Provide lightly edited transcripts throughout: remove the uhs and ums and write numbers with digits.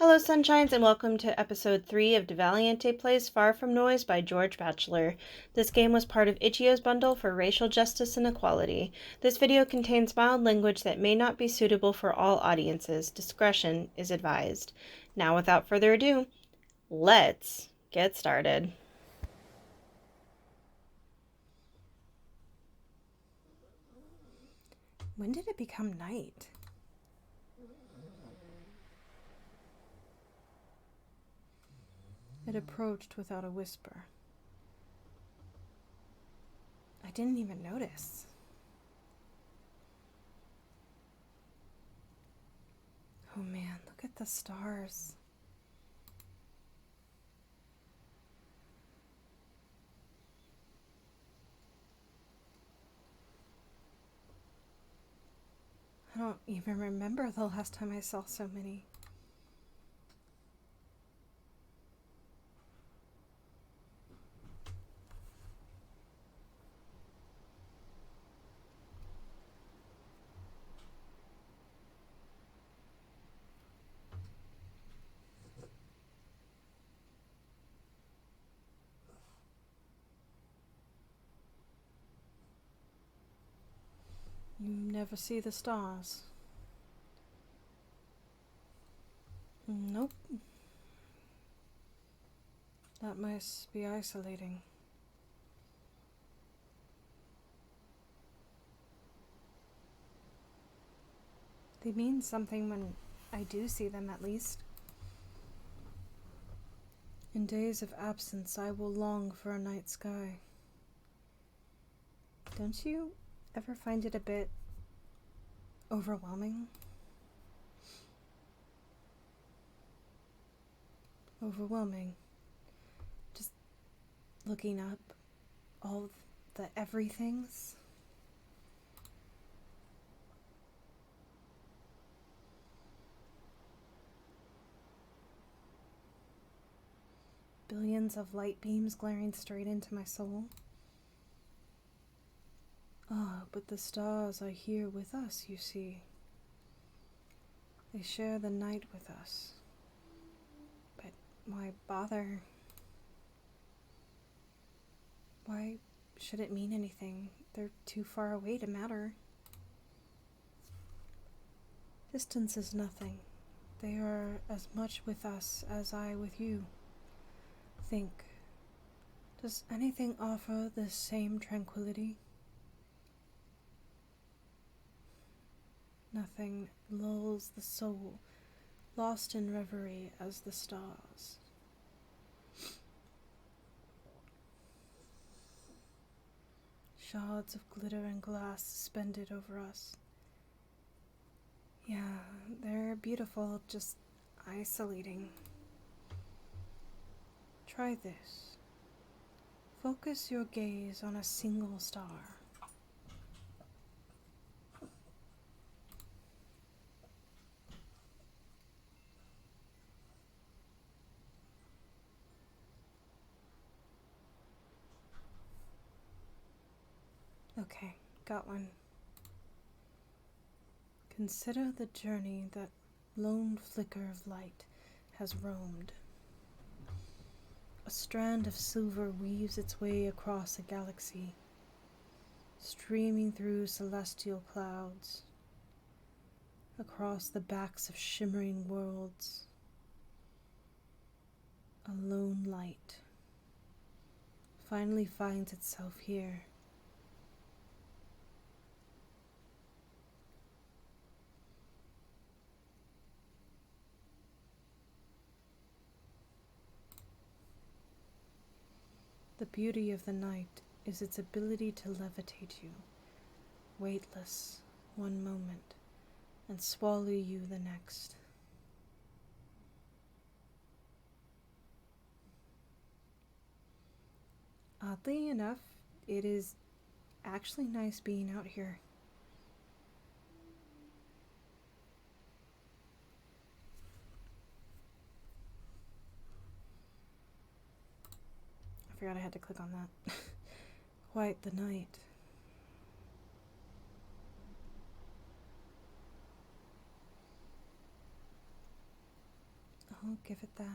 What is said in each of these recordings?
Hello, Sunshines, and welcome to episode 3 of deValiante Plays Far From Noise by George Batchelor. This game was part of Itch.io's bundle for racial justice and equality. This video contains mild language that may not be suitable for all audiences. Discretion is advised. Now, without further ado, let's get started. When did it become night? It approached without a whisper. I didn't even notice. Oh man, look at the stars. I don't even remember the last time I saw so many. You never see the stars? Nope. That must be isolating. They mean something when I do see them, at least. In days of absence, I will long for a night sky. Don't you ever find it a bit overwhelming? Overwhelming. Just looking up all the everythings. Billions of light beams glaring straight into my soul. Ah, but the stars are here with us, you see. They share the night with us. But why bother? Why should it mean anything? They're too far away to matter. Distance is nothing. They are as much with us as I with you. Think, does anything offer the same tranquility? Nothing lulls the soul, lost in reverie as the stars. Shards of glitter and glass suspended over us. Yeah, they're beautiful, just isolating. Try this. Focus your gaze on a single star. Okay, got one. Consider the journey that lone flicker of light has roamed. A strand of silver weaves its way across a galaxy, streaming through celestial clouds, across the backs of shimmering worlds. A lone light finally finds itself here. The beauty of the night is its ability to levitate you, weightless one moment, and swallow you the next. Oddly enough, it is actually nice being out here. I forgot I had to click on that. Quite the night. I'll give it that.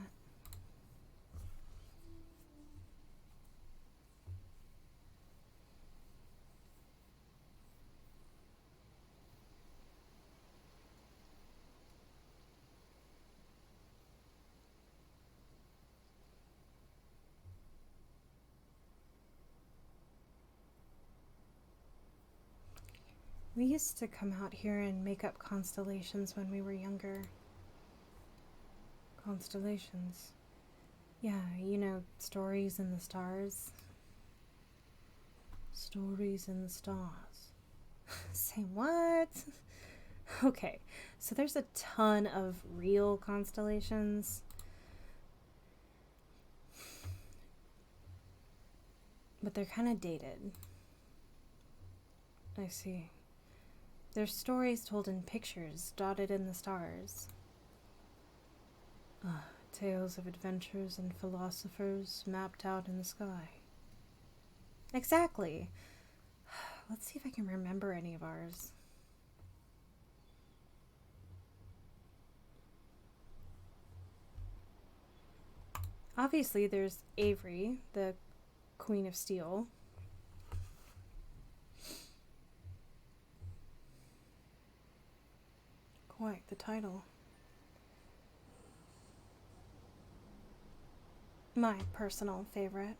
We used to come out here and make up constellations when we were younger. Constellations. Yeah, you know, stories in the stars. Stories in the stars. Say what? Okay, so there's a ton of real constellations. But they're kind of dated. I see. There's stories told in pictures dotted in the stars. Tales of adventures and philosophers mapped out in the sky. Exactly. Let's see if I can remember any of ours. Obviously, there's Avery, the Queen of Steel. Quite the title. My personal favorite.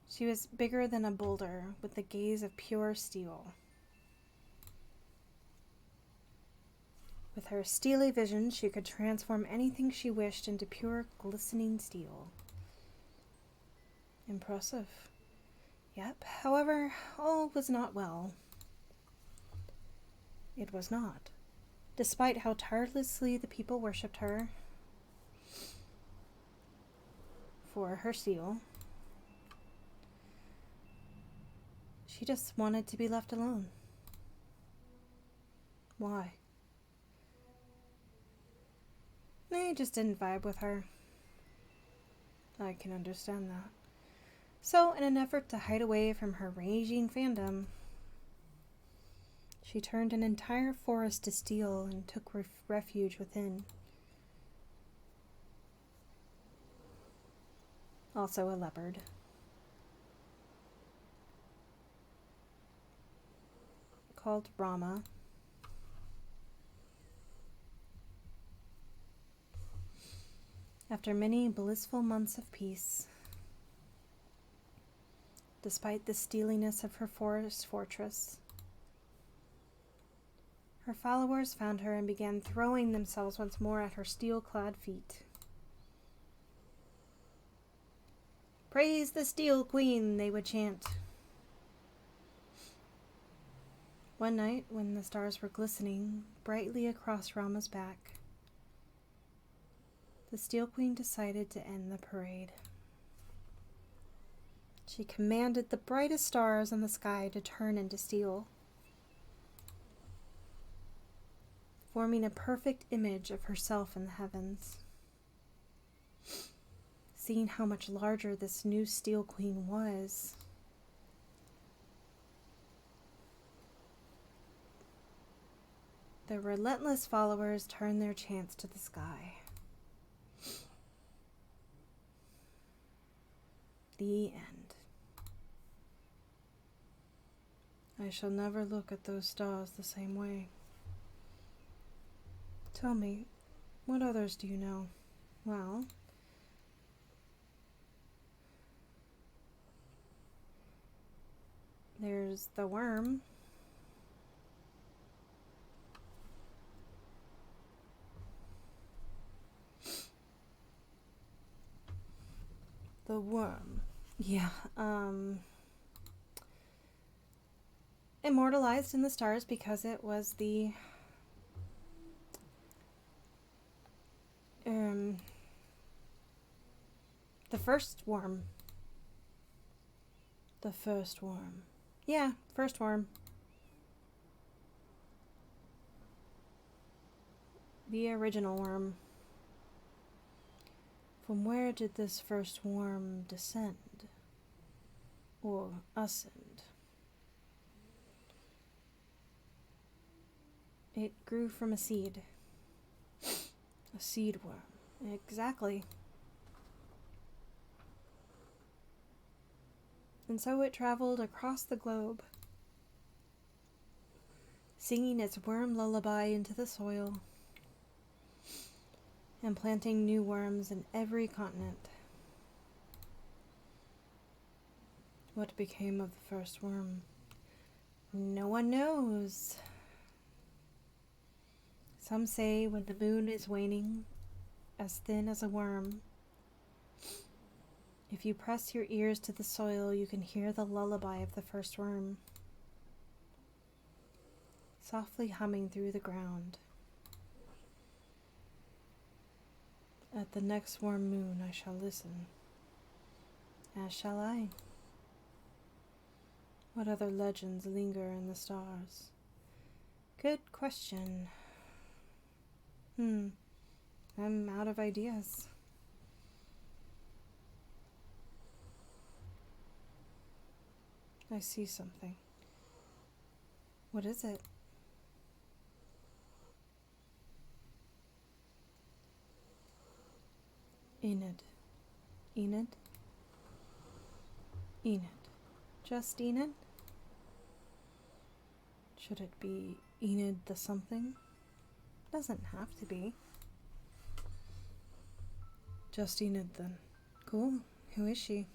She was bigger than a boulder, with the gaze of pure steel. With her steely vision, she could transform anything she wished into pure, glistening steel. Impressive. Yep, however, all was not well. It was not. Despite how tirelessly the people worshipped her for her steel, she just wanted to be left alone. Why? They just didn't vibe with her. I can understand that. So, in an effort to hide away from her raging fandom, she turned an entire forest to steel and took refuge within. Also a leopard. Called Rama. After many blissful months of peace, despite the steeliness of her forest fortress, her followers found her and began throwing themselves once more at her steel-clad feet. "Praise the Steel Queen," they would chant. One night, when the stars were glistening brightly across Rama's back, the Steel Queen decided to end the parade. She commanded the brightest stars in the sky to turn into steel, forming a perfect image of herself in the heavens. Seeing how much larger this new Steel Queen was, the relentless followers turned their chants to the sky. The end. I shall never look at those stars the same way. Tell me, what others do you know? Well, there's the worm. The worm. Yeah, immortalized in the stars because it was the first worm. The first worm. Yeah, first worm. The original worm. From where did this first worm descend? Or ascend? It grew from a seed. A seed worm. Exactly. And so it traveled across the globe, singing its worm lullaby into the soil and planting new worms in every continent. What became of the first worm? No one knows. Some say when the moon is waning, as thin as a worm, if you press your ears to the soil, you can hear the lullaby of the first worm, softly humming through the ground. At the next warm moon I shall listen, as shall I. What other legends linger in the stars? Good question. I'm out of ideas. I see something. What is it? Enid. Enid? Enid. Just Enid? Should it be Enid the something? Doesn't have to be. Just Enid then. Cool. Who is she?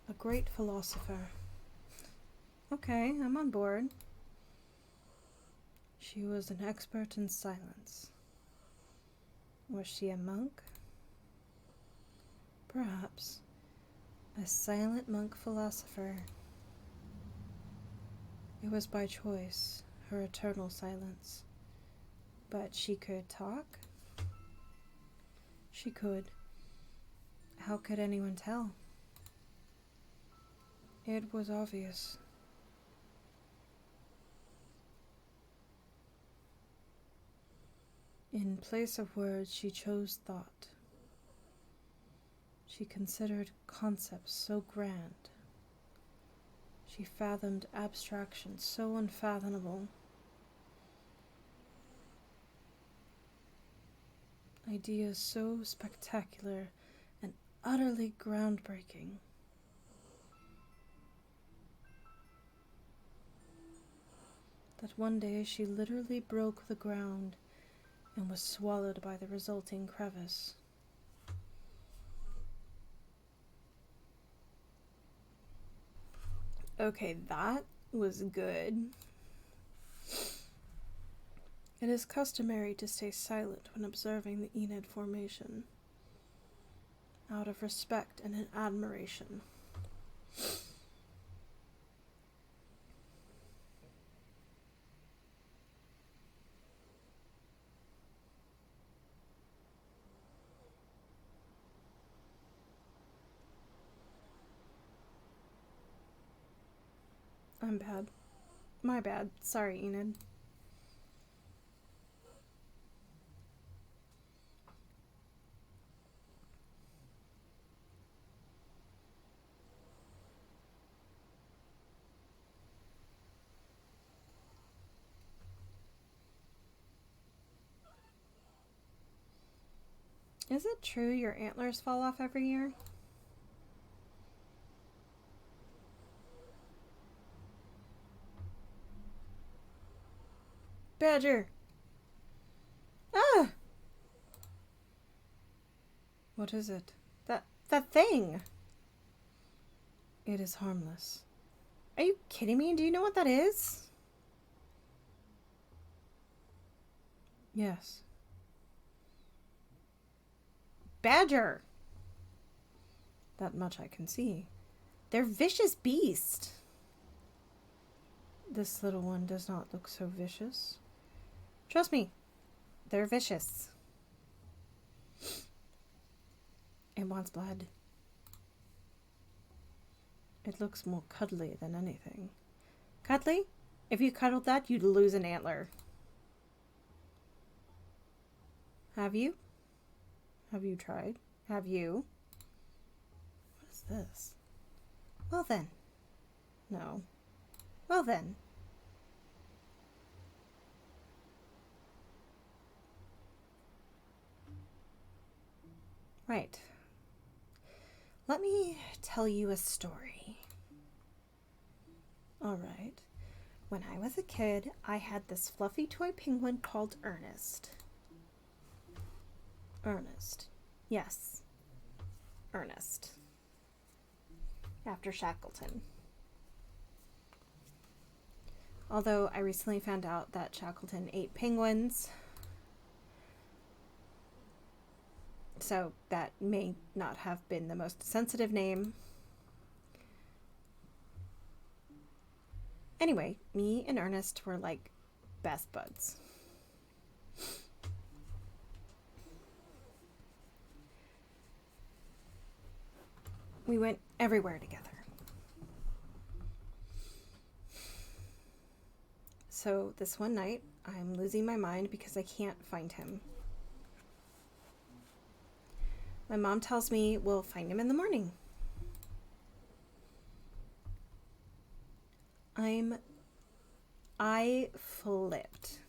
A great philosopher. Okay, I'm on board. She was an expert in silence. Was she a monk? Perhaps. A silent monk philosopher. It was by choice, her eternal silence. But she could talk? She could. How could anyone tell? It was obvious. In place of words, she chose thought. She considered concepts so grand. She fathomed abstractions so unfathomable. Ideas so spectacular and utterly groundbreaking. That one day she literally broke the ground and was swallowed by the resulting crevice. Okay, that was good. It is customary to stay silent when observing the Enid formation, out of respect and in admiration. I'm bad. My bad. Sorry, Enid. Is it true your antlers fall off every year? Badger! Ah! What is it? That thing! It is harmless. Are you kidding me? Do you know what that is? Yes. Badger! That much I can see. They're vicious beasts. This little one does not look so vicious. Trust me, they're vicious. It wants blood. It looks more cuddly than anything. Cuddly? If you cuddled that, you'd lose an antler. Have you? Have you tried? Have you? What is this? Well then. No. Well then. Right. Let me tell you a story. All right. When I was a kid, I had this fluffy toy penguin called Ernest. Ernest. Yes. Ernest. After Shackleton. Although I recently found out that Shackleton ate penguins, so that may not have been the most sensitive name. Anyway, me and Ernest were like best buds. We went everywhere together. So this one night, I'm losing my mind because I can't find him. My mom tells me we'll find him in the morning. I flipped.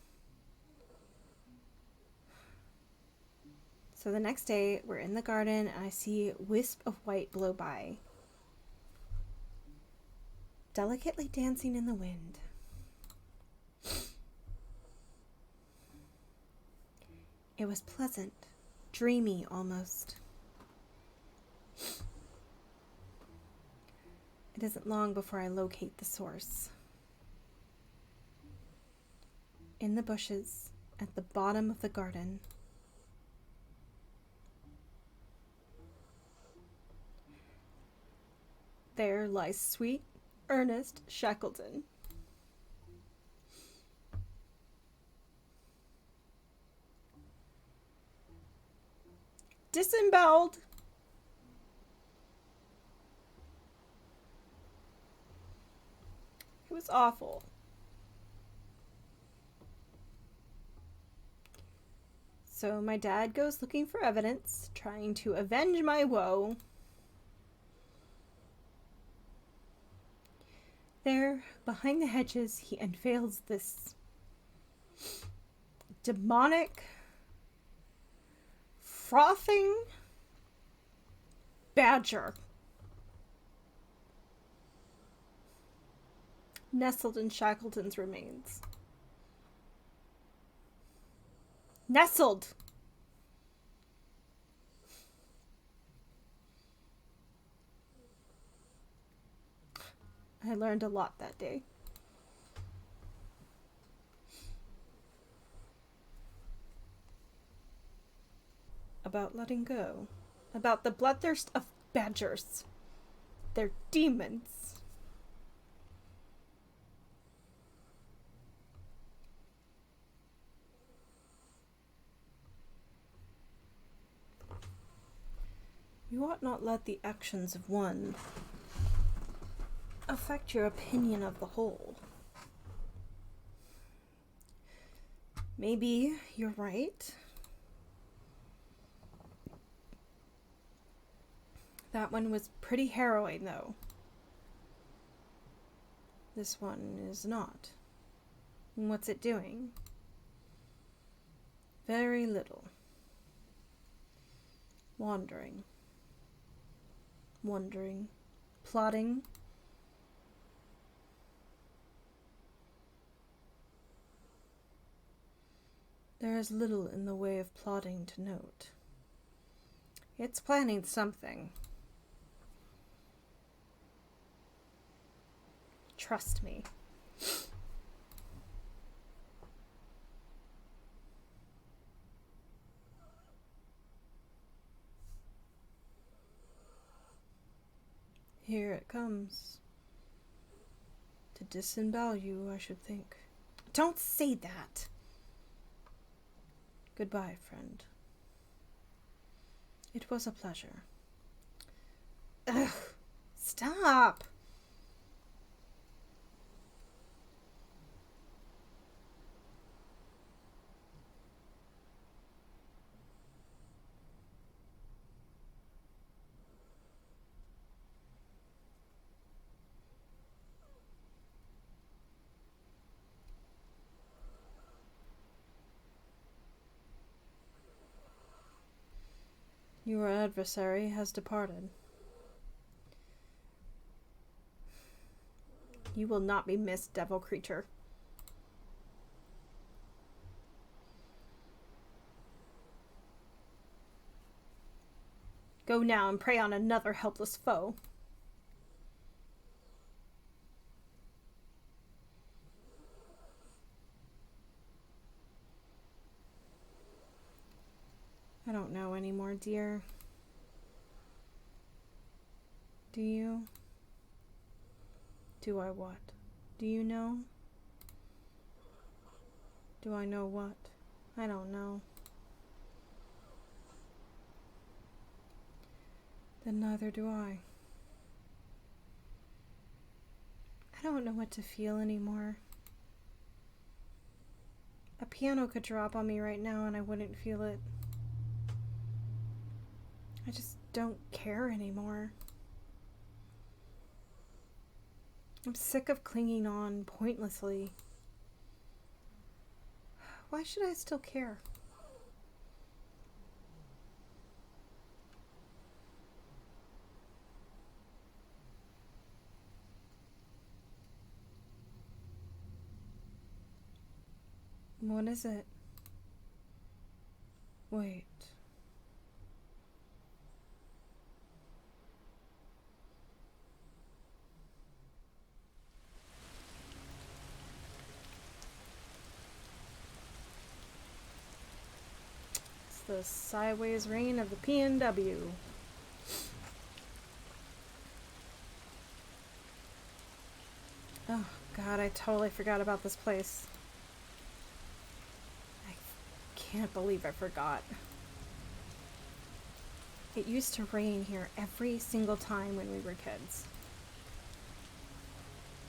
So the next day, we're in the garden and I see a wisp of white blow by, delicately dancing in the wind. It was pleasant, dreamy almost. It isn't long before I locate the source. In the bushes, at the bottom of the garden. There lies sweet Ernest Shackleton. Disemboweled. It was awful. So my dad goes looking for evidence, trying to avenge my woe. There, behind the hedges, he unveils this demonic, frothing badger nestled in Shackleton's remains. Nestled! I learned a lot that day. About letting go. About the bloodthirst of badgers. They're demons. You ought not let the actions of one affect your opinion of the whole. Maybe you're right. That one was pretty harrowing, though. This one is not. And what's it doing? Very little. Wandering. Wondering. Plotting. There is little in the way of plotting to note. It's planning something. Trust me. Here it comes. To disembowel you, I should think. Don't say that! Goodbye, friend. It was a pleasure. Ugh! Stop! Your adversary has departed. You will not be missed, devil creature. Go now and prey on another helpless foe. I don't know anymore, dear. Do you? Do I what? Do you know? Do I know what? I don't know. Then neither do I. I don't know what to feel anymore. A piano could drop on me right now and I wouldn't feel it. I just don't care anymore. I'm sick of clinging on pointlessly. Why should I still care? What is it? Wait. It's the sideways rain of the PNW. Oh God, I totally forgot about this place. I can't believe I forgot. It used to rain here every single time when we were kids.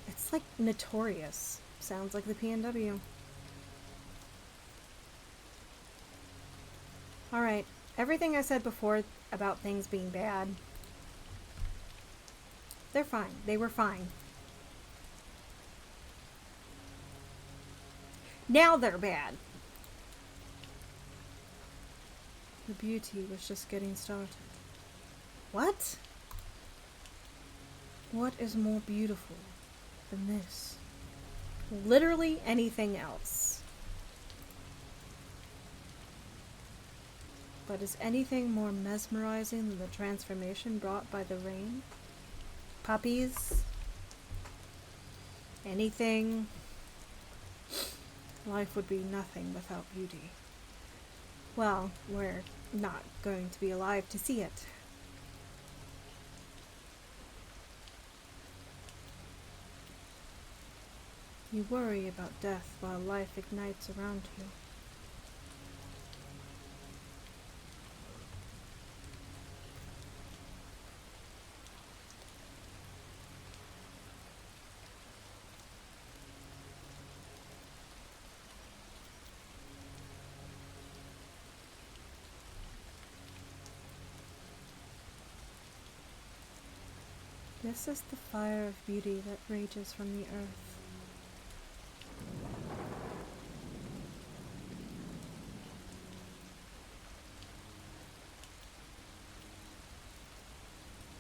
It's like notorious. Sounds like the PNW. Alright, everything I said before about things being bad, they're fine. They were fine. Now they're bad. The beauty was just getting started. What? What is more beautiful than this? Literally anything else. But is anything more mesmerizing than the transformation brought by the rain? Puppies? Anything? Life would be nothing without beauty. Well, we're not going to be alive to see it. You worry about death while life ignites around you. This is the fire of beauty that rages from the earth.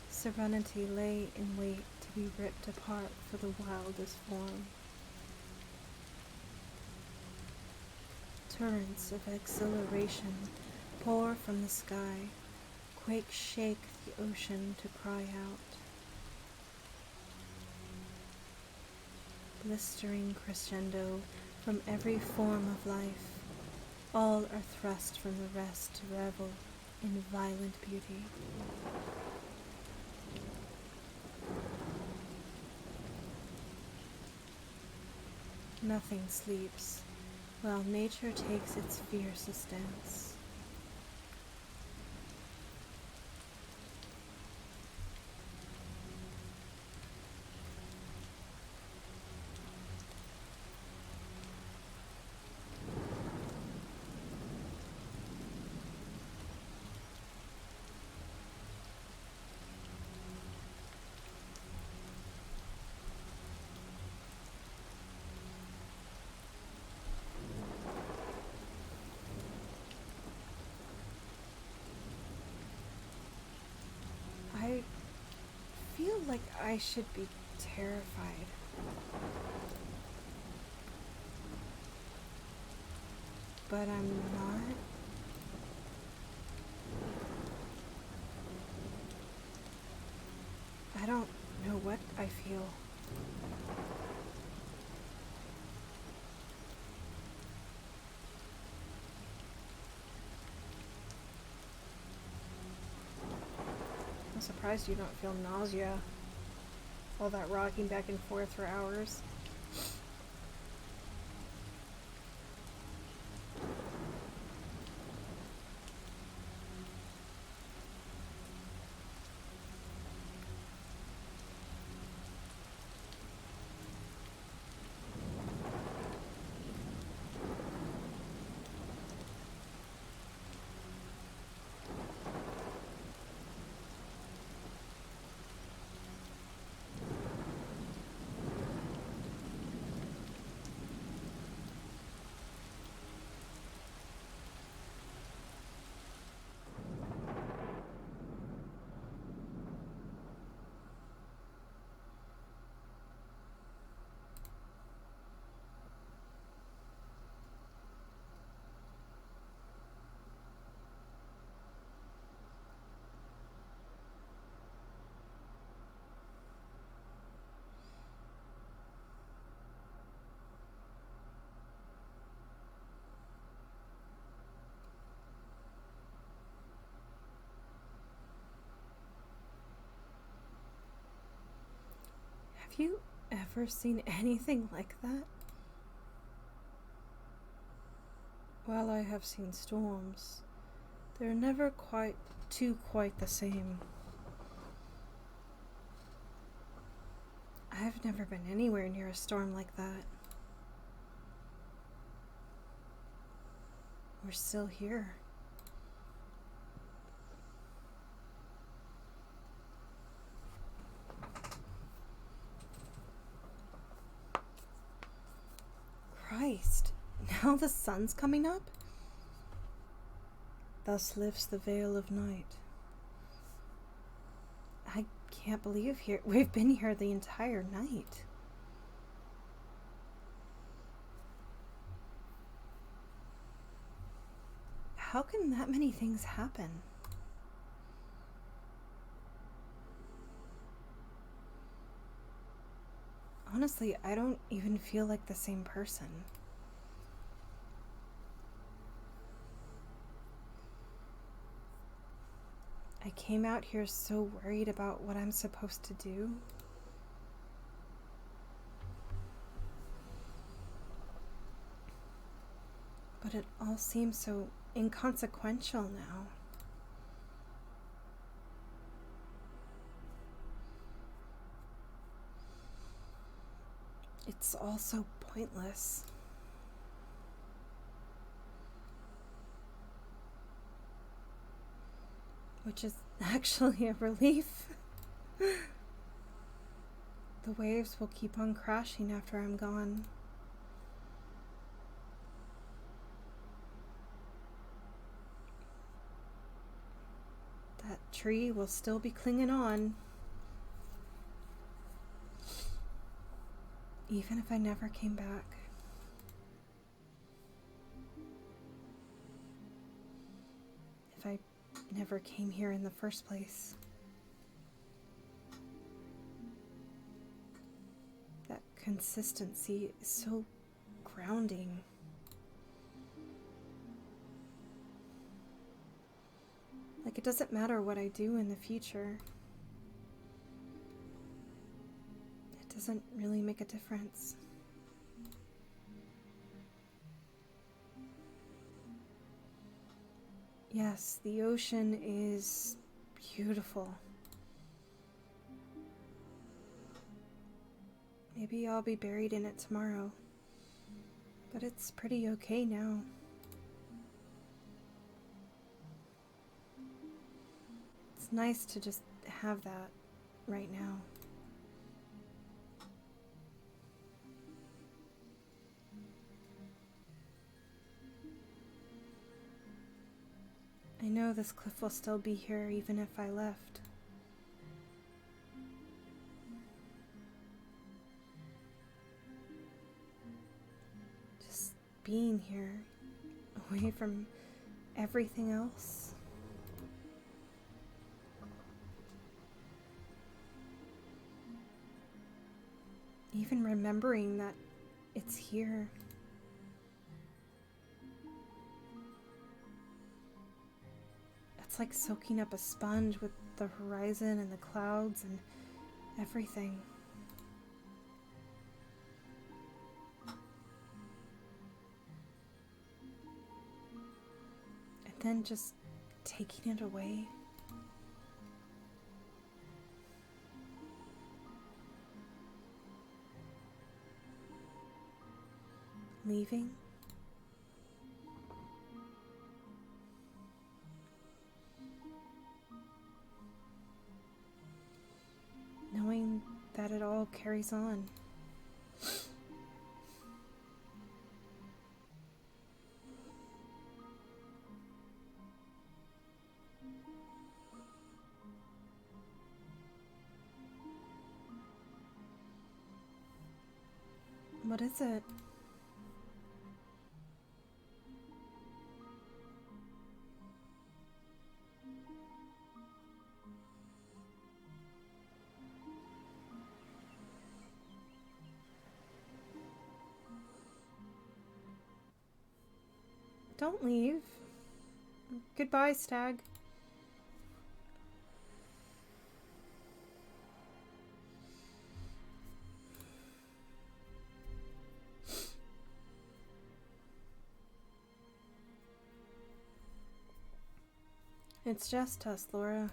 Serenity lay in wait to be ripped apart for the wildest form. Torrents of exhilaration pour from the sky, quakes shake the ocean to cry out. Blistering crescendo from every form of life, all are thrust from the rest to revel in violent beauty. Nothing sleeps, while nature takes its fiercest dance. like I should be terrified. But I'm not. I don't know what I feel. I'm surprised you don't feel nausea. All that rocking back and forth for hours. Have you ever seen anything like that? While I have seen storms, they're never quite the same. I've never been anywhere near a storm like that. We're still here. Christ, now the sun's coming up? Thus lifts the veil of night. I can't believe we've been here the entire night. How can that many things happen? Honestly, I don't even feel like the same person. I came out here so worried about what I'm supposed to do. But it all seems so inconsequential now. It's all so pointless. Which is actually a relief. The waves will keep on crashing after I'm gone. That tree will still be clinging on. Even if I never came back. If I never came here in the first place. That consistency is so grounding. Like it doesn't matter what I do in the future. It doesn't really make a difference. Yes, the ocean is beautiful. Maybe I'll be buried in it tomorrow. But it's pretty okay now. It's nice to just have that right now. I know this cliff will still be here even if I left. being here, away from everything else. Even remembering that it's here. It's like soaking up a sponge with the horizon and the clouds and everything. And then just taking it away. Leaving. Knowing that it all carries on. What is it? Don't leave. Goodbye, Stag. It's just us, Laura.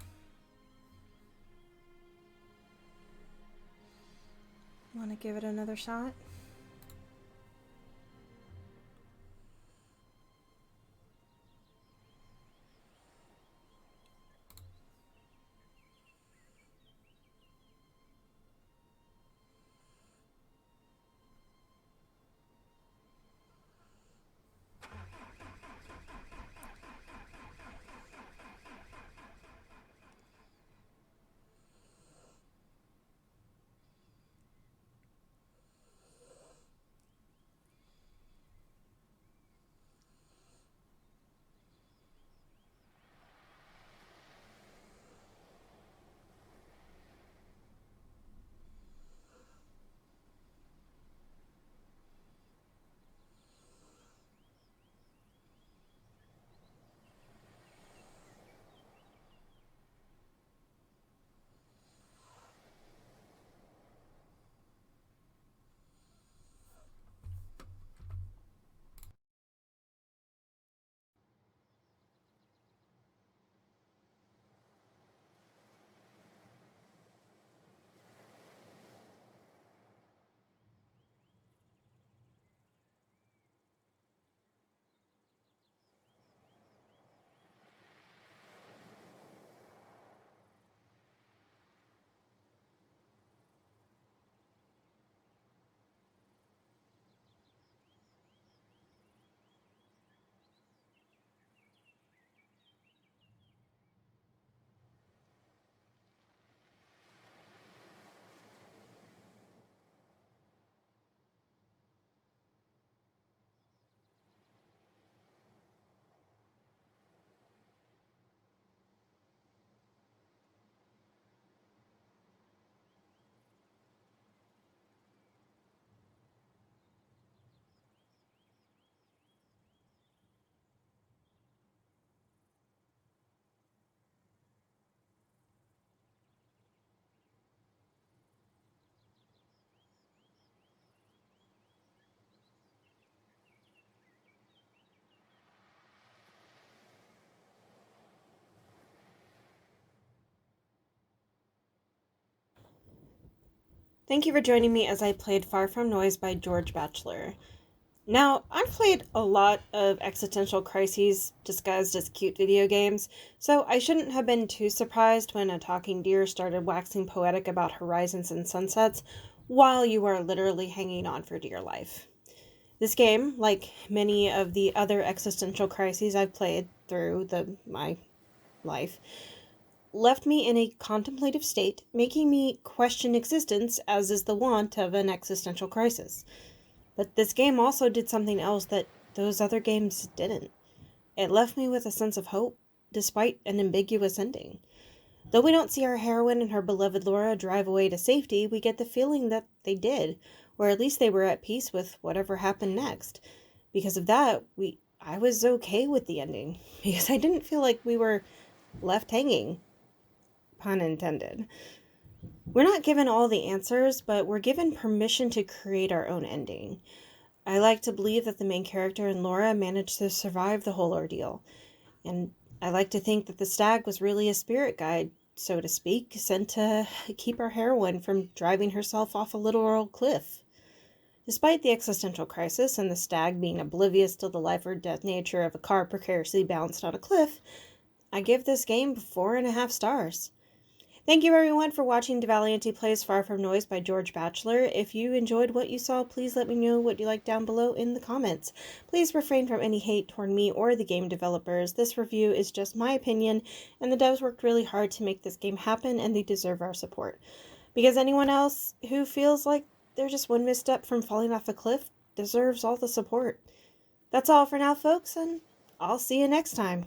Want to give it another shot? Thank you for joining me as I played Far From Noise by George Batchelor. Now, I've played a lot of existential crises disguised as cute video games, so I shouldn't have been too surprised when a talking deer started waxing poetic about horizons and sunsets while you are literally hanging on for dear life. This game, like many of the other existential crises I've played through my life, left me in a contemplative state, making me question existence, as is the wont of an existential crisis. But this game also did something else that those other games didn't. It left me with a sense of hope, despite an ambiguous ending. Though we don't see our heroine and her beloved Laura drive away to safety, we get the feeling that they did, or at least they were at peace with whatever happened next. Because of that, I was okay with the ending, because I didn't feel like we were left hanging. Pun intended. We're not given all the answers, but we're given permission to create our own ending. I like to believe that the main character and Laura managed to survive the whole ordeal. And I like to think that the stag was really a spirit guide, so to speak, sent to keep our heroine from driving herself off a literal cliff. Despite the existential crisis and the stag being oblivious to the life or death nature of a car precariously balanced on a cliff, I give this game 4.5 stars. Thank you everyone for watching deValiante Plays Far From Noise by George Batchelor. If you enjoyed what you saw, please let me know what you like down below in the comments. Please refrain from any hate toward me or the game developers. This review is just my opinion, and the devs worked really hard to make this game happen, and they deserve our support. Because anyone else who feels like they're just one misstep from falling off a cliff deserves all the support. That's all for now, folks, and I'll see you next time.